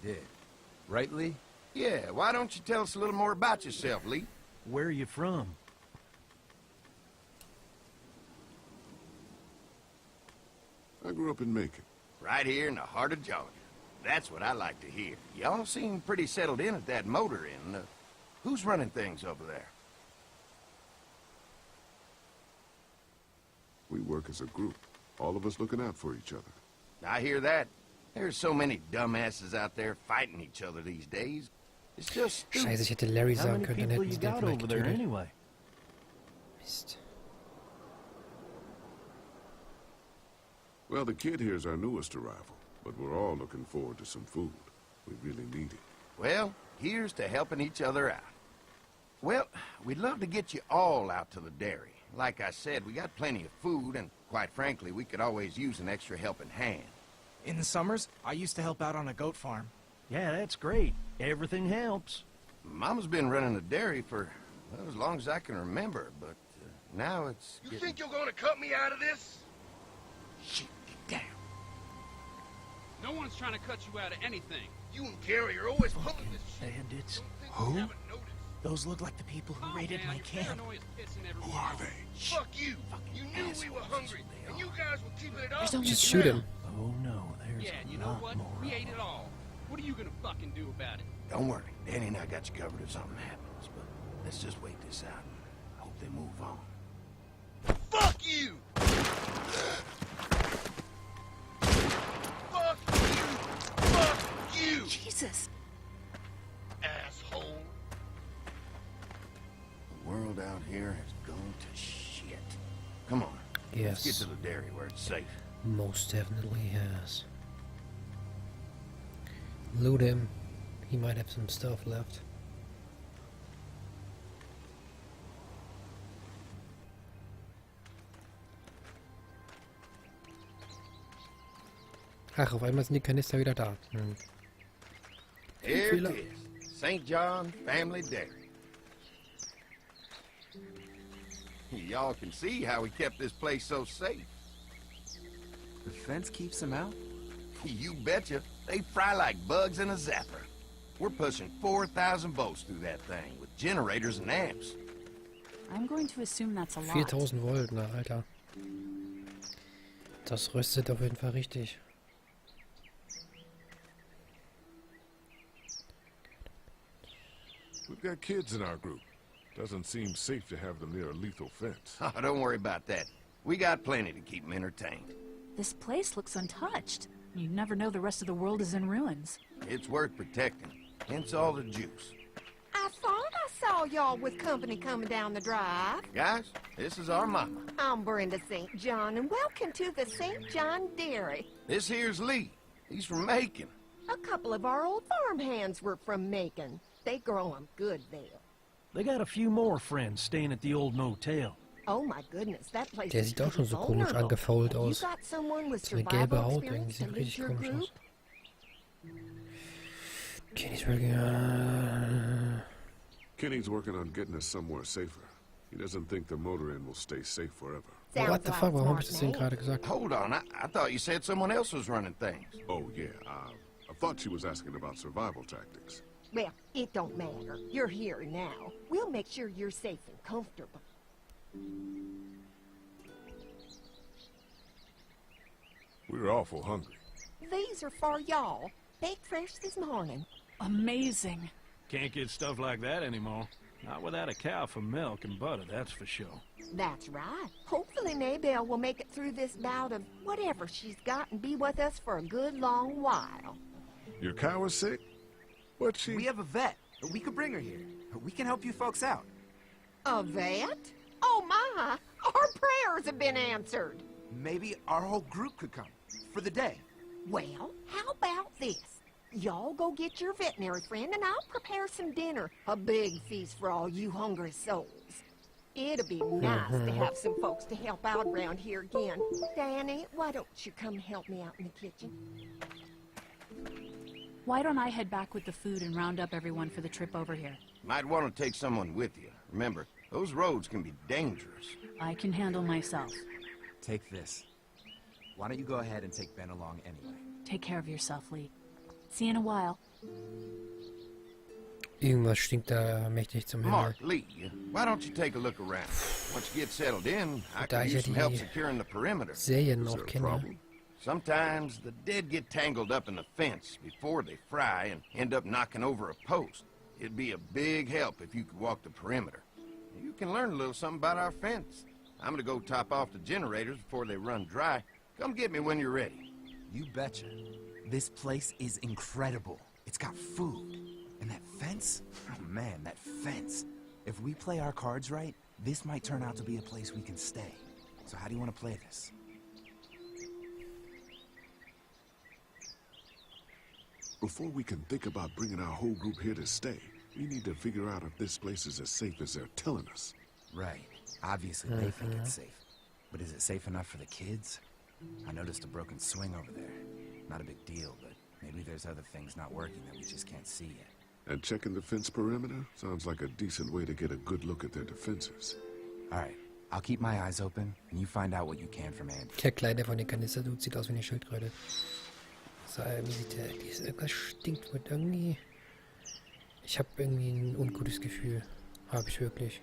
did. Right, Lee? Yeah, why don't you tell us a little more about yourself, Lee? Where are you from? I grew up in Macon. Right here in the heart of Georgia. That's what I like to hear. Y'all seem pretty settled in at that motor inn. Who's running things over there? We work as a group, all of us looking out for each other. I hear that. There's so many dumbasses out there fighting each other these days. It's just stupid. Scheiße, ich hätte Larry How sagen many können, dann people hätten you sie den got vielleicht over there getötet. anyway? Mist. Well, the kid here's our newest arrival, but we're all looking forward to some food. We really need it. Well, here's to helping each other out. Well, we'd love to get you all out to the dairy. Like I said, we got plenty of food, and quite frankly, we could always use an extra helping hand. In the summers, I used to help out on a goat farm. Yeah, that's great. Everything helps. Mama's been running a dairy for, well, as long as I can remember, but now it's You think you're gonna cut me out of this? Shit, get down. No one's trying to cut you out of anything. You and Gary are always pulling this shit. Bandits. Don't think you haven't noticed. Those look like the people who raided my camp. Who are they? Fuck you! You knew we were hungry, and you guys were keeping it up. Just shoot him. Oh no, there's Yeah, you a know lot what? more. We ate it all. What are you gonna fucking do about it? Don't worry, Danny and I got you covered if something happens, but let's just wait this out and hope they move on. Fuck you! Fuck you! Fuck you! Jesus. Asshole! The world out here has gone to shit. Come on, let's get Yes, to the dairy where it's safe. most definitely has. Loot him. He might have some stuff left. Ach, auf einmal sind die Kanister wieder da. Hm. Here Fehler. it is, St. John Family Dairy. Y'all can see how we kept this place so safe. The fence keeps them out? You betcha. They fry like bugs in a zapper. We're pushing 4,000 volts through that thing with generators and amps. I'm going to assume that's a lot. 4000 Volt, na Alter. Das rüstet auf jeden Fall richtig. We've got kids in our group. Doesn't seem safe to have them near a lethal fence. Oh, don't worry about that. We got plenty to keep them entertained. This place looks untouched. You never know the rest of the world is in ruins. It's worth protecting, hence all the juice. I thought I saw y'all with company coming down the drive. Guys, this is our mama. I'm Brenda St. John, and welcome to the St. John Dairy. This here's Lee. He's from Macon. A couple of our old farmhands were from Macon. They grow 'em good there. They got a few more friends staying at the old motel. Oh my goodness, that place Der is sieht auch schon so pretty komisch vulnerable. angefault Have aus. You got someone with So eine gelbe survival Haut irgendwie, experience sieht that leads richtig your komisch group? aus. Kenny's working. Kenny's working on getting us somewhere safer. He doesn't think the motor inn will stay safe forever. Sounds What the like fuck, warum hab ich smart das denn man. gerade gesagt? Hold on, I thought you said someone else was running things. Oh, yeah, I thought she was asking about survival tactics. Well, it don't matter. You're here now. We'll make sure you're safe and comfortable. We're awful hungry. These are for y'all. Baked fresh this morning. Amazing. Can't get stuff like that anymore. Not without a cow for milk and butter, that's for sure. That's right. Hopefully Maybelle will make it through this bout of whatever she's got and be with us for a good long while. Your cow is sick? What's she? We have a vet. We could bring her here. We can help you folks out. A vet? Oh my! Our prayers have been answered. Maybe our whole group could come. For the day. Well, how about this? Y'all go get your veterinary friend and I'll prepare some dinner. A big feast for all you hungry souls. It'll be nice to have some folks to help out around here again. Danny, why don't you come help me out in the kitchen? Why don't I head back with the food and round up everyone for the trip over here? Might want to take someone with you. Remember, those roads can be dangerous. I can handle myself. Take this. Why don't you go ahead and take Ben along anyway? Take care of yourself, Lee. See you in a while. Irgendwas stinkt da mächtig zum Himmel. Mark, Lee, why don't you take a look around? Once you get settled in, I Da can ich ja use some help die securing the perimeter. Serien Is noch there a kenne. problem? Sometimes the dead get tangled up in the fence before they fry and end up knocking over a post. It'd be a big help if you could walk the perimeter. You can learn a little something about our fence. I'm gonna go top off the generators before they run dry. Come get me when you're ready. You betcha. This place is incredible. It's got food. And that fence? Oh man, that fence. If we play our cards right, this might turn out to be a place we can stay. So how do you want to play this? Before we can think about bringing our whole group here to stay, we need to figure out if this place is as safe as they're telling us. Right. Obviously, they think it's safe. But is it safe enough for the kids? I noticed a broken swing over there. Not a big deal, but maybe there's other things not working that we just can't see yet. And checking the fence perimeter sounds like a decent way to get a good look at their defenses. All right. I'll keep my eyes open, and you find out what you can from Andy. Der Kleider von den Kanister-Dudes sieht aus wie eine Schildkröte. So, wie sieht der? Irgendwas stinkt mit irgendwie. Ich habe irgendwie ein ungutes Gefühl. Habe ich wirklich.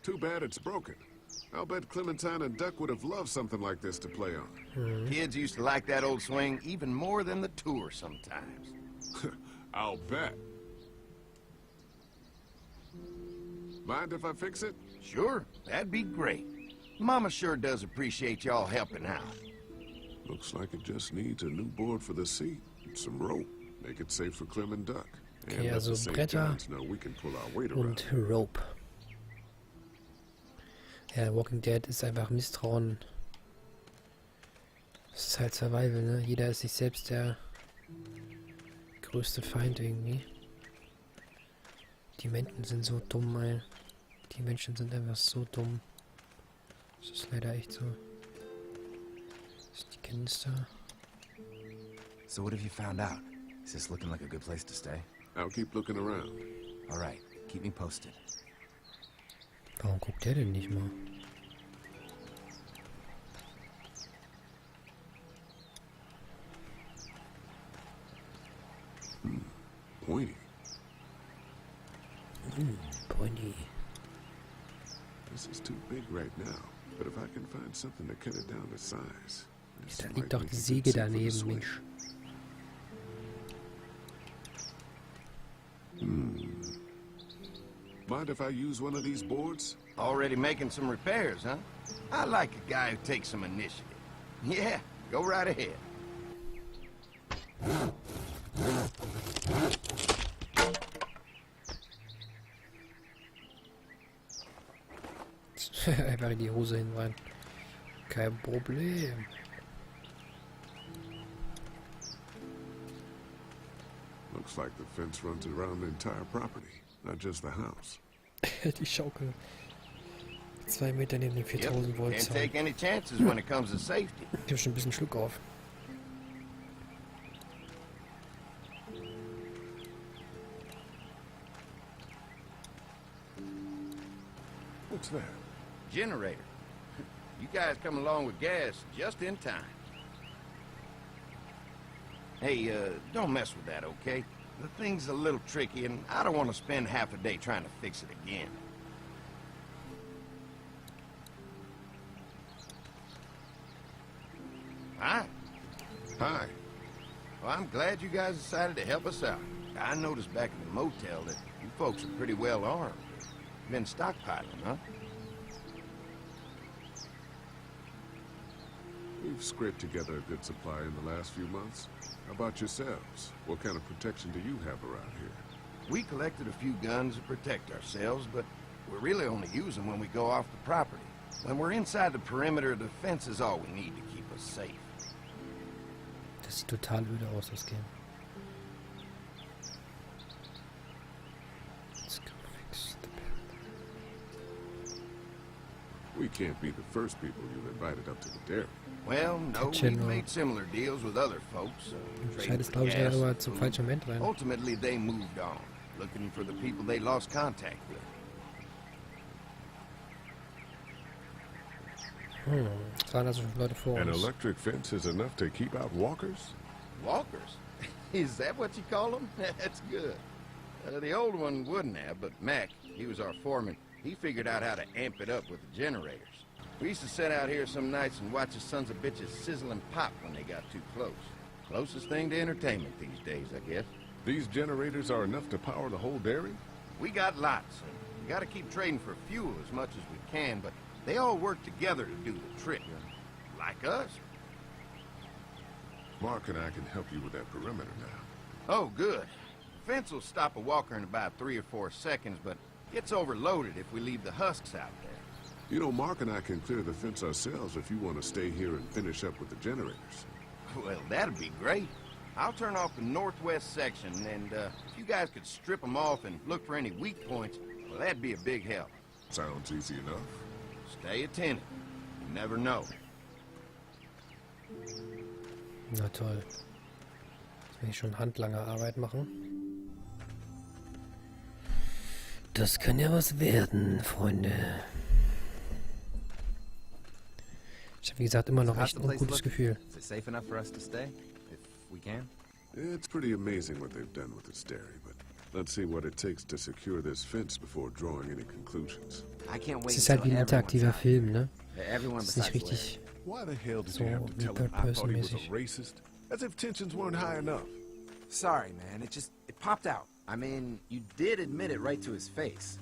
Too bad it's broken. I'll bet Clementine and Duck would have loved something like this to play on. Kids used to like that old swing even more than the tour sometimes. I'll bet. Mind if I fix it? Sure, that'd be great. Mama sure does appreciate y'all helping out. Looks like it just needs a new board for the seat and some rope. Make it safe for Clem and Duck. And Okay, let also the St. Bretter John's know we can pull our weight around. und Rope. Ja, Walking Dead ist einfach Misstrauen. Das ist halt Survival, ne? Jeder ist sich selbst der größte Feind irgendwie. Die Menschen sind so dumm, ey. Die Menschen sind einfach so dumm. Das ist leider echt so. Das ist die Kanister. So what have you found out? Is this looking like a good place to stay? I'll keep looking around. All right. Keep me posted. Warum guckt der denn nicht mal? Pointy. Pointy. This is too big right now. But if I can find something to cut it down to size. this Da might liegt doch make die a good Säge seat for the daneben, swing. Mensch. Mind if I use one of these boards? Already making some repairs, huh? I like a guy who takes some initiative. Yeah, go right ahead. Einfach in die Hose hin rein. Kein Problem. Looks like the fence runs around the entire property, not just the house. Die Schaukel. 2 Meter neben dem 4000 Volt Can't Zaun. take any chances when it comes to safety. Ich hab schon ein bisschen Schluck auf. What's that? Generator. You guys come along with gas just in time. Hey, don't mess with that, okay? The thing's a little tricky, and I don't want to spend half a day trying to fix it again. Hi. Hi. Well, I'm glad you guys decided to help us out. I noticed back in the motel that you folks are pretty well armed. Been stockpiling, huh? We've scraped together a good supply in the last few months. How about yourselves? What kind of protection do you have around here? We collected a few guns to protect ourselves, but we really only use them when we go off the property. When we're inside the perimeter, the fence is all we need to keep us safe. Das sieht total öde aus, das Game. Let's go fix the We can't be the first people you've invited up to the dairy. Well, no, we've General. made similar deals with other folks. traded Scheidest, for glaube ich, gas, aber zum food. falschen Moment rein. Ultimately, they moved on, looking for the people they lost contact with. Es waren also Leute vor An uns. electric fence is enough to keep out walkers? Walkers? Is that what you call them? That's good. The old one wouldn't have, but Mac, he was our foreman, he figured out how to amp it up with the generators. We used to sit out here some nights and watch the sons of bitches sizzle and pop when they got too close. Closest thing to entertainment these days, I guess. These generators are enough to power the whole dairy? We got lots. We gotta keep trading for fuel as much as we can, but they all work together to do the trick. Like us. Mark and I can help you with that perimeter now. Oh, good. The fence will stop a walker in about 3 or 4 seconds, but gets overloaded if we leave the husks out there. You know, Mark and I can clear the fence ourselves if you want to stay here and finish up with the generators. Well, that'd be great. I'll turn off the northwest section, and if you guys could strip them off and look for any weak points, well, that'd be a big help. Sounds easy enough. Stay attentive. You never know. Na toll. Jetzt will ich schon handlanger Arbeit machen. Das kann ja was werden, Freunde. Ich habe wie gesagt immer noch echt ein gutes Gefühl. Is it safe enough for us to stay, if we can? It's pretty amazing what they've done with this dairy, but let's see what it takes to secure this fence before drawing any conclusions. I can't wait Es ist halt wie ein interaktiver Film, ne? Everyone Das ist nicht besides richtig Why the hell did so you have to wie tell him I thought he was a Third-Person-mäßig. racist? As if tensions weren't high enough. Sorry, man. It popped out. I mean, you did admit it right to his face.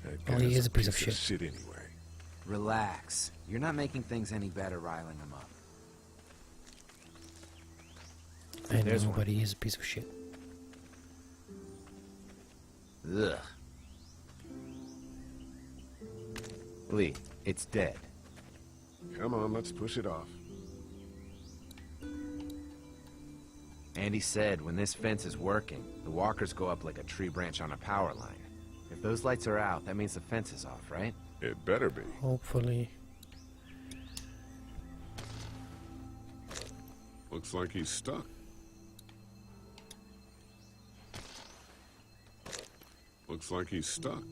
That Oh, he guy's is a piece of shit. anyway. Relax. You're not making things any better riling him up. I know, There's one. but he is a piece of shit. Ugh. Lee, it's dead. Come on, let's push it off. Andy said when this fence is working, the walkers go up like a tree branch on a power line. If those lights are out, that means the fence is off, right? It better be. Hopefully. Looks like he's stuck. Looks like he's stuck.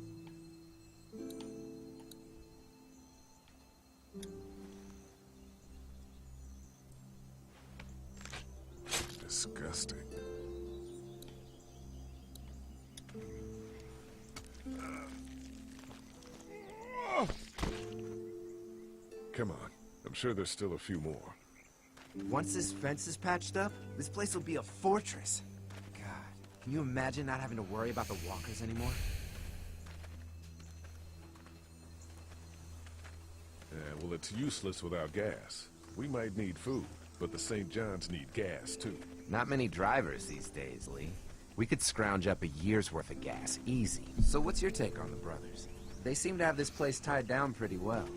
Disgusting. Come on. I'm sure there's still a few more. Once this fence is patched up, this place will be a fortress. God, can you imagine not having to worry about the walkers anymore? Well, it's useless without gas. We might need food, but the St. John's need gas, too. Not many drivers these days, Lee. We could scrounge up a year's worth of gas, easy. So what's your take on the brothers? They seem to have this place tied down pretty well.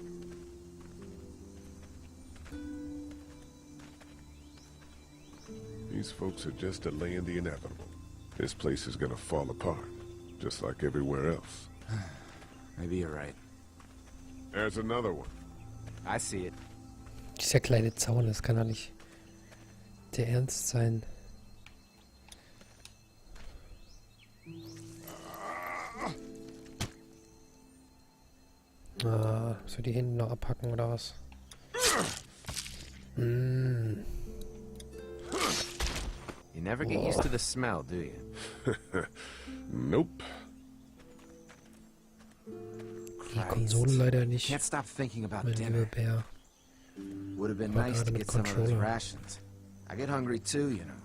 These folks are just delaying the inevitable. This place is gonna fall apart, just like everywhere else. Maybe you're right. There's another one. I see it. Dieser kleine Zaun, das kann doch nicht der Ernst sein. Ah, soll die hinten noch abhacken oder was? You never get used to the smell, do you? Nope. Die Konsole leider nicht. Can't stop thinking about Mein dinner. lieber Bär. Would have been Aber nice to gerade mit get some of those Controller. rations. I get hungry too, you know.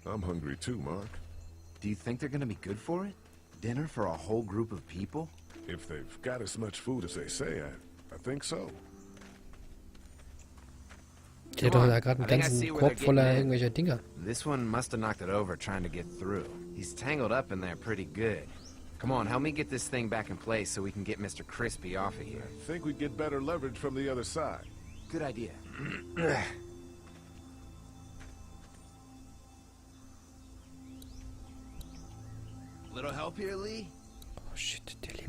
I'm hungry too, Mark. Do you think they're gonna be good for it? Dinner for a whole group of people? If they've got as much food as they say, I think so. Ich hätte doch da gerade einen ganzen Korb voller irgendwelcher Dinger. This one must have knocked it over trying to get through. He's tangled up in there pretty good. Come on, help me get this thing back in place so we can get Mr. Crispy off of here. I think we'd get better leverage from the other side. Good idea. Little help here, Lee? Oh shit, der lebt